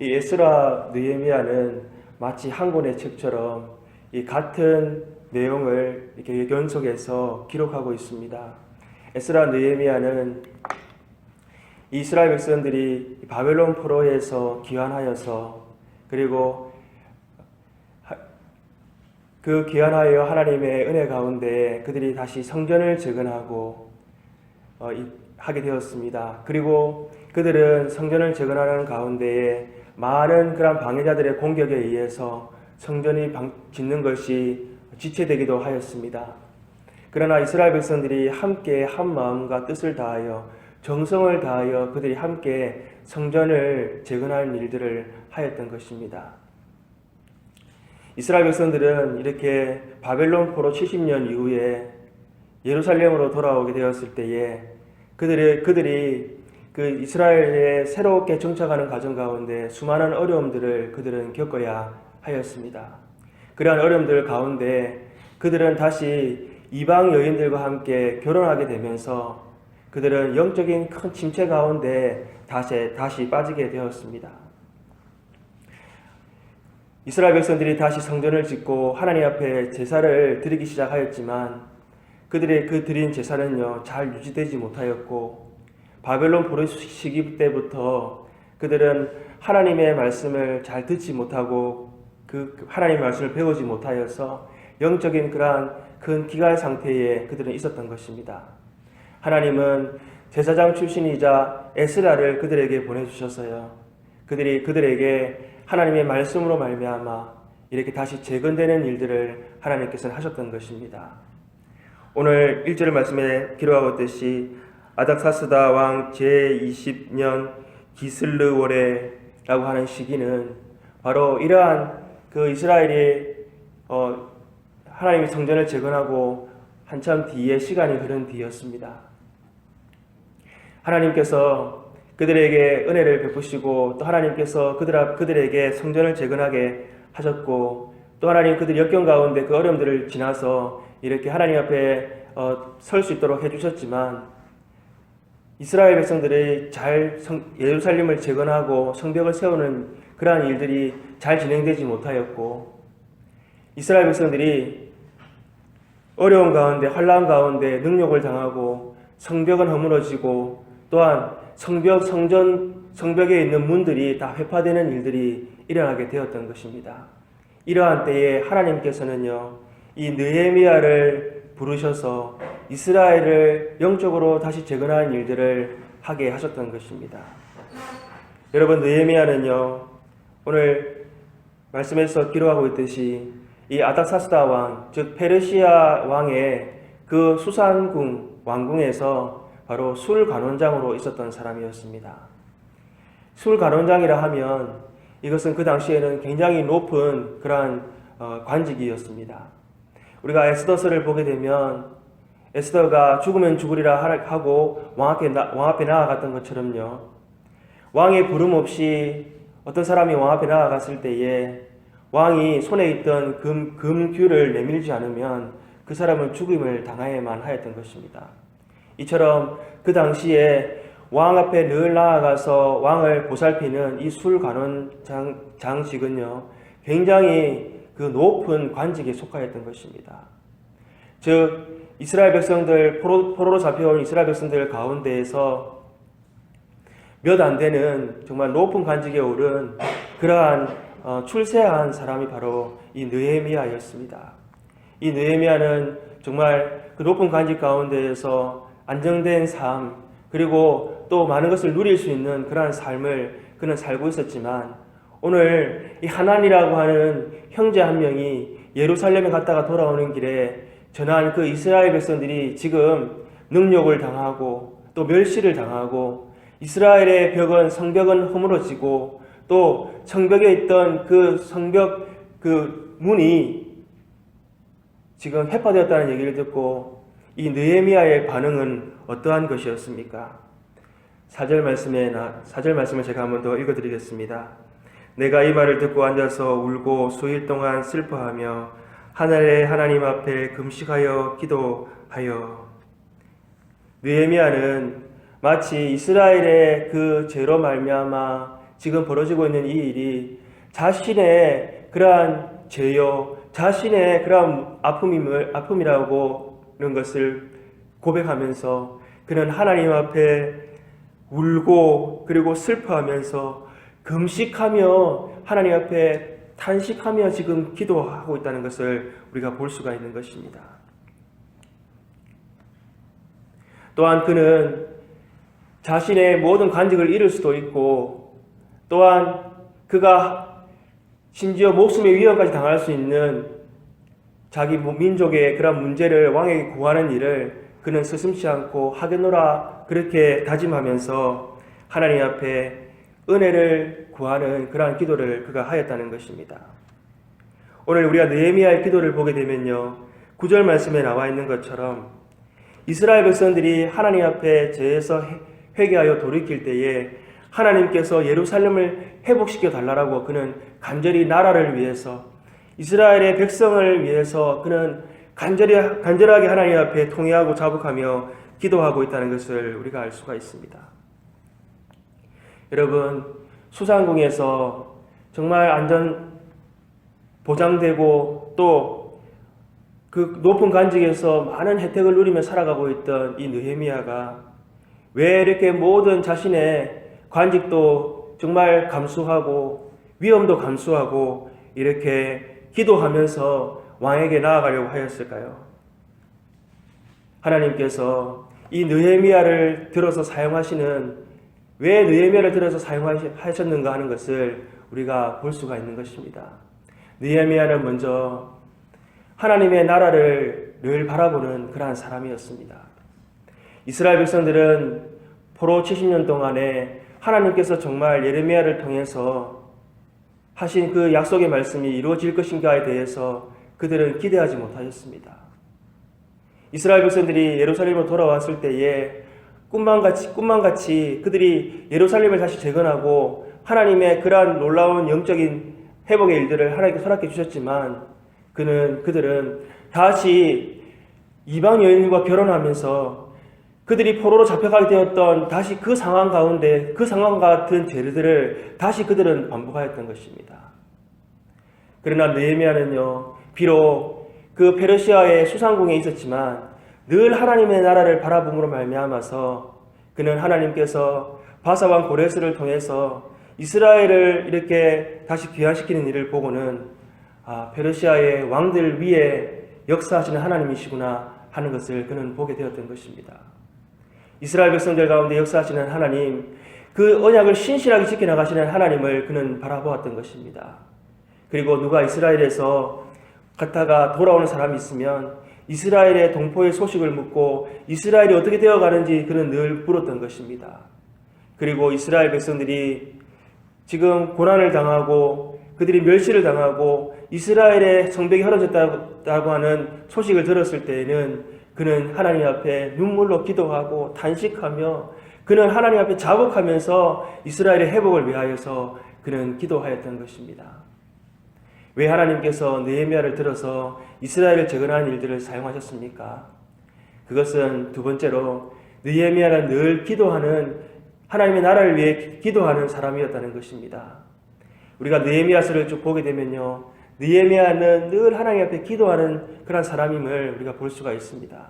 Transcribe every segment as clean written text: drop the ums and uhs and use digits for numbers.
이 에스라 느헤미야는 마치 한 권의 책처럼 이 같은 내용을 이렇게 연속해서 기록하고 있습니다. 에스라 느헤미야는 이스라엘 백성들이 바벨론 포로에서 귀환하여서 그리고 그 귀환하여 하나님의 은혜 가운데 그들이 다시 성전을 재건하고 하게 되었습니다. 그리고 그들은 성전을 재건하는 가운데에 많은 그런 방해자들의 공격에 의해서 성전이 짓는 것이 지체되기도 하였습니다. 그러나 이스라엘 백성들이 함께 한 마음과 뜻을 다하여 정성을 다하여 그들이 함께 성전을 재건하는 일들을 하였던 것입니다. 이스라엘 백성들은 이렇게 바벨론 포로 70년 이후에 예루살렘으로 돌아오게 되었을 때에 그들이 그 이스라엘에 새롭게 정착하는 과정 가운데 수많은 어려움들을 그들은 겪어야 하였습니다. 그러한 어려움들 가운데 그들은 다시 이방 여인들과 함께 결혼하게 되면서 그들은 영적인 큰 침체 가운데 다시 빠지게 되었습니다. 이스라엘 백성들이 다시 성전을 짓고 하나님 앞에 제사를 드리기 시작하였지만 그들의 그 드린 제사는요 잘 유지되지 못하였고 바벨론 포로 시기 때부터 그들은 하나님의 말씀을 잘 듣지 못하고 그 하나님의 말씀을 배우지 못하여서 영적인 그러한 큰 기갈 상태에 그들은 있었던 것입니다. 하나님은 제사장 출신이자 에스라를 그들에게 보내주셨어요. 그들에게 하나님의 말씀으로 말미암아 이렇게 다시 재건되는 일들을 하나님께서는 하셨던 것입니다. 오늘 1절 말씀에 기록하고 있듯이 아닥사스다 왕 제20년 기슬르월에라고 하는 시기는 바로 이러한 그 이스라엘이 하나님의 성전을 재건하고 한참 뒤에 시간이 흐른 뒤였습니다. 하나님께서 그들에게 은혜를 베푸시고 또 하나님께서 그들에게 성전을 재건하게 하셨고 또 하나님 그들 역경 가운데 그 어려움들을 지나서 이렇게 하나님 앞에 설 수 있도록 해주셨지만 이스라엘 백성들이 잘 예루살렘을 재건하고 성벽을 세우는 그러한 일들이 잘 진행되지 못하였고 이스라엘 백성들이 어려운 가운데 환난 가운데 능욕을 당하고 성벽은 허물어지고 또한 성벽에 있는 문들이 다 회파되는 일들이 일어나게 되었던 것입니다. 이러한 때에 하나님께서는요 이 느헤미야를 부르셔서 이스라엘을 영적으로 다시 재건하는 일들을 하게 하셨던 것입니다. 여러분 느헤미야는요 오늘 말씀에서 기록하고 있듯이 이 아닥사스다 왕, 즉 페르시아 왕의 그 수산궁 왕궁에서 바로 술관원장으로 있었던 사람이었습니다. 술관원장이라 하면 이것은 그 당시에는 굉장히 높은 그러한 관직이었습니다. 우리가 에스더서를 보게 되면 에스더가 죽으면 죽으리라 하고 왕 앞에 나아갔던 것처럼요. 왕의 부름 없이 어떤 사람이 왕 앞에 나아갔을 때에 왕이 손에 있던 금규를 내밀지 않으면 그 사람은 죽임을 당하여야만 하였던 것입니다. 이처럼 그 당시에 왕 앞에 늘 나아가서 왕을 보살피는 이 술관원장직은요 굉장히 그 높은 관직에 속하였던 것입니다. 즉 이스라엘 백성들 포로로 잡혀온 이스라엘 백성들 가운데에서 몇 안 되는 정말 높은 관직에 오른 그러한 출세한 사람이 바로 이 느헤미야였습니다. 이 느헤미야는 정말 그 높은 관직 가운데에서 안정된 삶 그리고 또 많은 것을 누릴 수 있는 그러한 삶을 그는 살고 있었지만 오늘 이 하난이라고 하는 형제 한 명이 예루살렘에 갔다가 돌아오는 길에 전한 그 이스라엘 백성들이 지금 능욕을 당하고 또 멸시를 당하고 이스라엘의 성벽은 허물어지고 또 성벽에 있던 그 성벽 그 문이 지금 해파되었다는 얘기를 듣고 이 느헤미야의 반응은 어떠한 것이었습니까? 4절 말씀을 제가 한번 더 읽어드리겠습니다. 내가 이 말을 듣고 앉아서 울고 수일 동안 슬퍼하며 하늘의 하나님 앞에 금식하여 기도하여. 느헤미야는 마치 이스라엘의 그 죄로 말미암아 지금 벌어지고 있는 이 일이 자신의 그러한 죄요, 자신의 그러한 아픔이라고는 것을 고백하면서 그는 하나님 앞에 울고 그리고 슬퍼하면서 금식하며 하나님 앞에 탄식하며 지금 기도하고 있다는 것을 우리가 볼 수가 있는 것입니다. 또한 그는 자신의 모든 간직을 잃을 수도 있고 또한 그가 심지어 목숨의 위험까지 당할 수 있는 자기 민족의 그런 문제를 왕에게 구하는 일을 그는 서슴지 않고 하겠노라 그렇게 다짐하면서 하나님 앞에 은혜를 구하는 그러한 기도를 그가 하였다는 것입니다. 오늘 우리가 느헤미야의 기도를 보게 되면요, 9절 말씀에 나와 있는 것처럼 이스라엘 백성들이 하나님 앞에 죄에서 회개하여 돌이킬 때에 하나님께서 예루살렘을 회복시켜 달라고 그는 간절히 나라를 위해서 이스라엘의 백성을 위해서 그는 간절하게 하나님 앞에 통회하고 자복하며 기도하고 있다는 것을 우리가 알 수가 있습니다. 여러분, 수상궁에서 정말 안전 보장되고 또 그 높은 관직에서 많은 혜택을 누리며 살아가고 있던 이 느헤미야가 왜 이렇게 모든 자신의 관직도 정말 감수하고 위험도 감수하고 이렇게 기도하면서 왕에게 나아가려고 하였을까요? 하나님께서 이 느헤미야를 들어서 사용하시는, 왜 느헤미야를 들어서 사용하셨는가 하는 것을 우리가 볼 수가 있는 것입니다. 느헤미야는 먼저 하나님의 나라를 늘 바라보는 그러한 사람이었습니다. 이스라엘 백성들은 포로 70년 동안에 하나님께서 정말 예레미야를 통해서 하신 그 약속의 말씀이 이루어질 것인가에 대해서 그들은 기대하지 못하였습니다. 이스라엘 백성들이 예루살렘으로 돌아왔을 때에 꿈만같이 그들이 예루살렘을 다시 재건하고 하나님의 그러한 놀라운 영적인 회복의 일들을 하나님께 허락해 주셨지만 그들은 다시 이방 여인과 결혼하면서 그들이 포로로 잡혀가게 되었던 다시 그 상황 가운데 그 상황 같은 죄들을 다시 그들은 반복하였던 것입니다. 그러나 느헤미야는요, 비록 그 페르시아의 수상궁에 있었지만 늘 하나님의 나라를 바라봄으로 말미암아서 그는 하나님께서 바사왕 고레스를 통해서 이스라엘을 이렇게 다시 귀환시키는 일을 보고는 페르시아의 왕들 위에 역사하시는 하나님이시구나 하는 것을 그는 보게 되었던 것입니다. 이스라엘 백성들 가운데 역사하시는 하나님, 그 언약을 신실하게 지켜나가시는 하나님을 그는 바라보았던 것입니다. 그리고 누가 이스라엘에서 갔다가 돌아오는 사람이 있으면 이스라엘의 동포의 소식을 묻고 이스라엘이 어떻게 되어가는지 그는 늘 물었던 것입니다. 그리고 이스라엘 백성들이 지금 고난을 당하고 그들이 멸시를 당하고 이스라엘의 성벽이 헐어졌다고 하는 소식을 들었을 때에는 그는 하나님 앞에 눈물로 기도하고 탄식하며 그는 하나님 앞에 자복하면서 이스라엘의 회복을 위하여서 그는 기도하였던 것입니다. 왜 하나님께서 느헤미야를 들어서 이스라엘을 재건하는 일들을 사용하셨습니까? 그것은 두 번째로 느헤미야는 늘 기도하는, 하나님의 나라를 위해 기도하는 사람이었다는 것입니다. 우리가 느헤미야서를 쭉 보게 되면요, 느헤미야는 늘 하나님 앞에 기도하는 그런 사람임을 우리가 볼 수가 있습니다.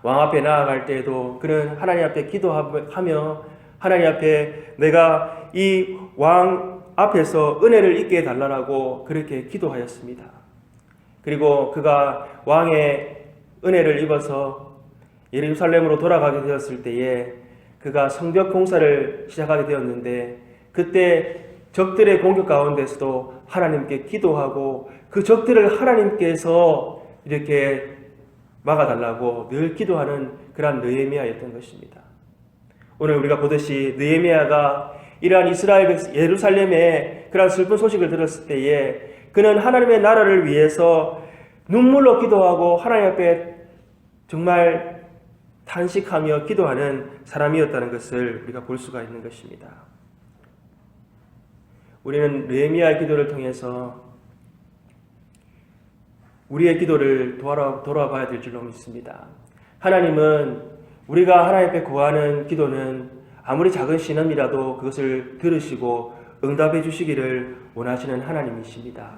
왕 앞에 나아갈 때에도 그는 하나님 앞에 기도하며 하나님 앞에 내가 이 왕 앞에서 은혜를 있게 해달라고 그렇게 기도하였습니다. 그리고 그가 왕의 은혜를 입어서 예루살렘으로 돌아가게 되었을 때에 그가 성벽 공사를 시작하게 되었는데 그때 적들의 공격 가운데서도 하나님께 기도하고 그 적들을 하나님께서 이렇게 막아달라고 늘 기도하는 그런 느헤미야였던 것입니다. 오늘 우리가 보듯이 느헤미야가 이러한 이스라엘 예루살렘의 그런 슬픈 소식을 들었을 때에 그는 하나님의 나라를 위해서 눈물로 기도하고 하나님 앞에 정말 탄식하며 기도하는 사람이었다는 것을 우리가 볼 수가 있는 것입니다. 우리는 느헤미야의 기도를 통해서 우리의 기도를 돌아봐야 될 줄로 믿습니다. 하나님은 우리가 하나님 앞에 구하는 기도는 아무리 작은 신음이라도 그것을 들으시고 응답해 주시기를 원하시는 하나님이십니다.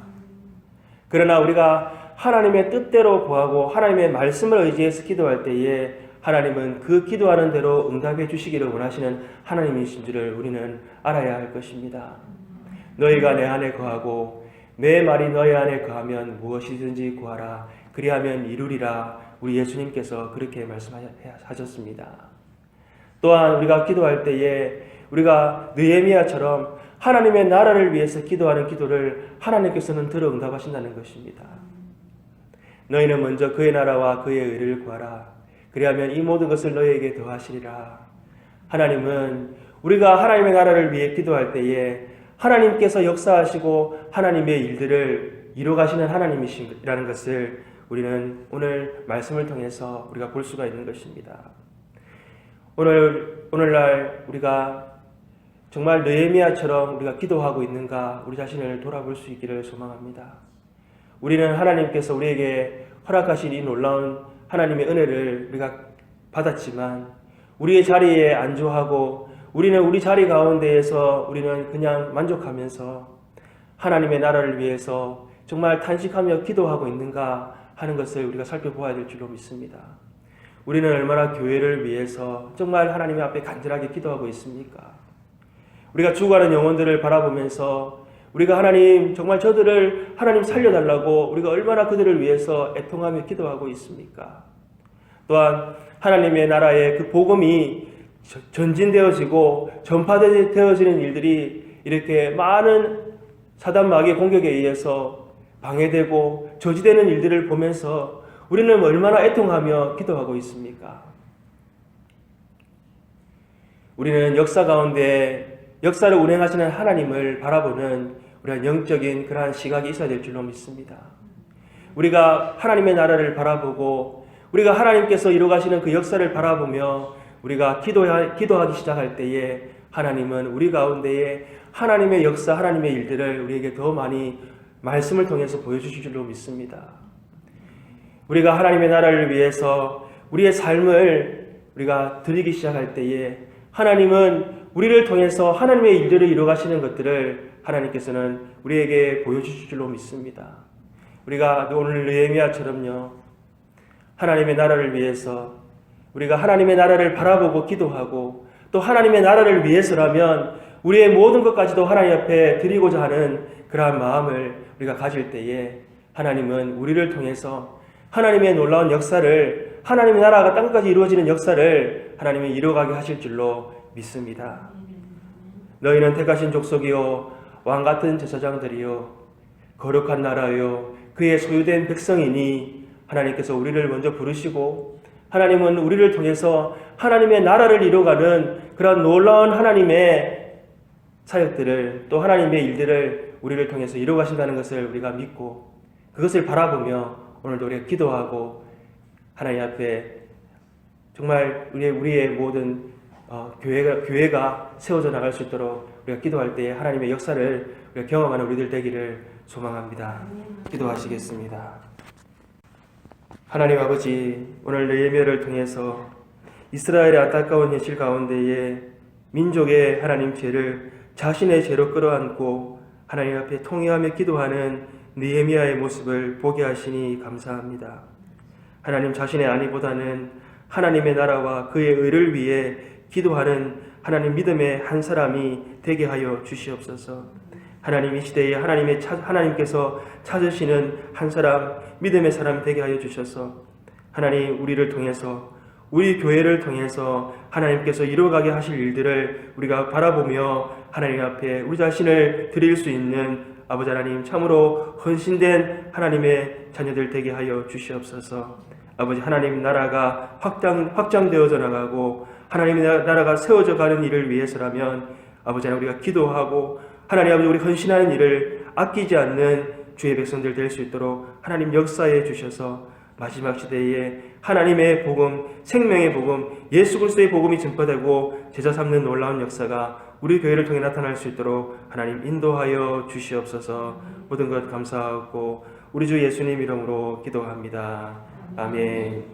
그러나 우리가 하나님의 뜻대로 구하고 하나님의 말씀을 의지해서 기도할 때에 하나님은 그 기도하는 대로 응답해 주시기를 원하시는 하나님이신 줄을 우리는 알아야 할 것입니다. 너희가 내 안에 거하고 내 말이 너희 안에 거하면 무엇이든지 구하라 그리하면 이루리라. 우리 예수님께서 그렇게 말씀하셨습니다. 또한 우리가 기도할 때에 우리가 느헤미야처럼 하나님의 나라를 위해서 기도하는 기도를 하나님께서는 들어 응답하신다는 것입니다. 너희는 먼저 그의 나라와 그의 의를 구하라. 그리하면 이 모든 것을 너희에게 더하시리라. 하나님은 우리가 하나님의 나라를 위해 기도할 때에 하나님께서 역사하시고 하나님의 일들을 이루어가시는 하나님이시라는 것을 우리는 오늘 말씀을 통해서 우리가 볼 수가 있는 것입니다. 오늘날 우리가 정말 느헤미야처럼 우리가 기도하고 있는가 우리 자신을 돌아볼 수 있기를 소망합니다. 우리는 하나님께서 우리에게 허락하신 이 놀라운 하나님의 은혜를 우리가 받았지만 우리의 자리에 안주하고 우리는 우리 자리 가운데에서 우리는 그냥 만족하면서 하나님의 나라를 위해서 정말 탄식하며 기도하고 있는가 하는 것을 우리가 살펴보아야 될 줄로 믿습니다. 우리는 얼마나 교회를 위해서 정말 하나님 앞에 간절하게 기도하고 있습니까? 우리가 죽어가는 영혼들을 바라보면서 우리가 하나님 정말 저들을 하나님 살려달라고 우리가 얼마나 그들을 위해서 애통하며 기도하고 있습니까? 또한 하나님의 나라의 그 복음이 전진되어지고 전파되어지는 일들이 이렇게 많은 사단 마귀의 공격에 의해서 방해되고 저지되는 일들을 보면서 우리는 얼마나 애통하며 기도하고 있습니까? 우리는 역사 가운데 역사를 운행하시는 하나님을 바라보는 우리가 영적인 그러한 시각이 있어야 될 줄로 믿습니다. 우리가 하나님의 나라를 바라보고 우리가 하나님께서 이루어가시는 그 역사를 바라보며 우리가 기도하기 시작할 때에 하나님은 우리 가운데에 하나님의 역사, 하나님의 일들을 우리에게 더 많이 말씀을 통해서 보여주실 줄로 믿습니다. 우리가 하나님의 나라를 위해서 우리의 삶을 우리가 드리기 시작할 때에 하나님은 우리를 통해서 하나님의 일들을 이루어가시는 것들을 하나님께서는 우리에게 보여주실 줄로 믿습니다. 우리가 오늘 느헤미야처럼요, 하나님의 나라를 위해서 우리가 하나님의 나라를 바라보고 기도하고 또 하나님의 나라를 위해서라면 우리의 모든 것까지도 하나님 앞에 드리고자 하는 그러한 마음을 우리가 가질 때에 하나님은 우리를 통해서 하나님의 놀라운 역사를 하나님의 나라가 땅까지 이루어지는 역사를 하나님이 이루어가게 하실 줄로 믿습니다. 너희는 택하신 족속이요 왕같은 제사장들이요 거룩한 나라요 그의 소유된 백성이니 하나님께서 우리를 먼저 부르시고 하나님은 우리를 통해서 하나님의 나라를 이루어가는 그런 놀라운 하나님의 사역들을 또 하나님의 일들을 우리를 통해서 이루어가신다는 것을 우리가 믿고 그것을 바라보며 오늘도 우리가 기도하고 하나님 앞에 정말 우리의 모든 교회가 세워져 나갈 수 있도록 우리가 기도할 때 하나님의 역사를 우리가 경험하는 우리들 되기를 소망합니다. 기도하시겠습니다. 하나님 아버지, 오늘 느헤미야를 통해서 이스라엘의 안타까운 현실 가운데에 민족의 하나님 죄를 자신의 죄로 끌어안고 하나님 앞에 통회하며 기도하는 느헤미야의 모습을 보게 하시니 감사합니다. 하나님 자신의 안위보다는 하나님의 나라와 그의 의를 위해 기도하는 하나님 믿음의 한 사람이 되게 하여 주시옵소서. 하나님 이 시대에 하나님께서 찾으시는 한 사람, 믿음의 사람 되게 하여 주셔서 하나님 우리를 통해서 우리 교회를 통해서 하나님께서 이루어가게 하실 일들을 우리가 바라보며 하나님 앞에 우리 자신을 드릴 수 있는 아버지 하나님 참으로 헌신된 하나님의 자녀들 되게 하여 주시옵소서. 아버지 하나님 나라가 확장되어져 나가고 하나님의 나라가 세워져 가는 일을 위해서라면 아버지 하나님 우리가 기도하고 하나님 아버지 우리 헌신하는 일을 아끼지 않는 주의 백성들 될 수 있도록 하나님 역사해 주셔서 마지막 시대에 하나님의 복음, 생명의 복음, 예수 그리스도의 복음이 전파되고 제자 삼는 놀라운 역사가 우리 교회를 통해 나타날 수 있도록 하나님 인도하여 주시옵소서. 모든 것 감사하고 우리 주 예수님 이름으로 기도합니다. 아멘.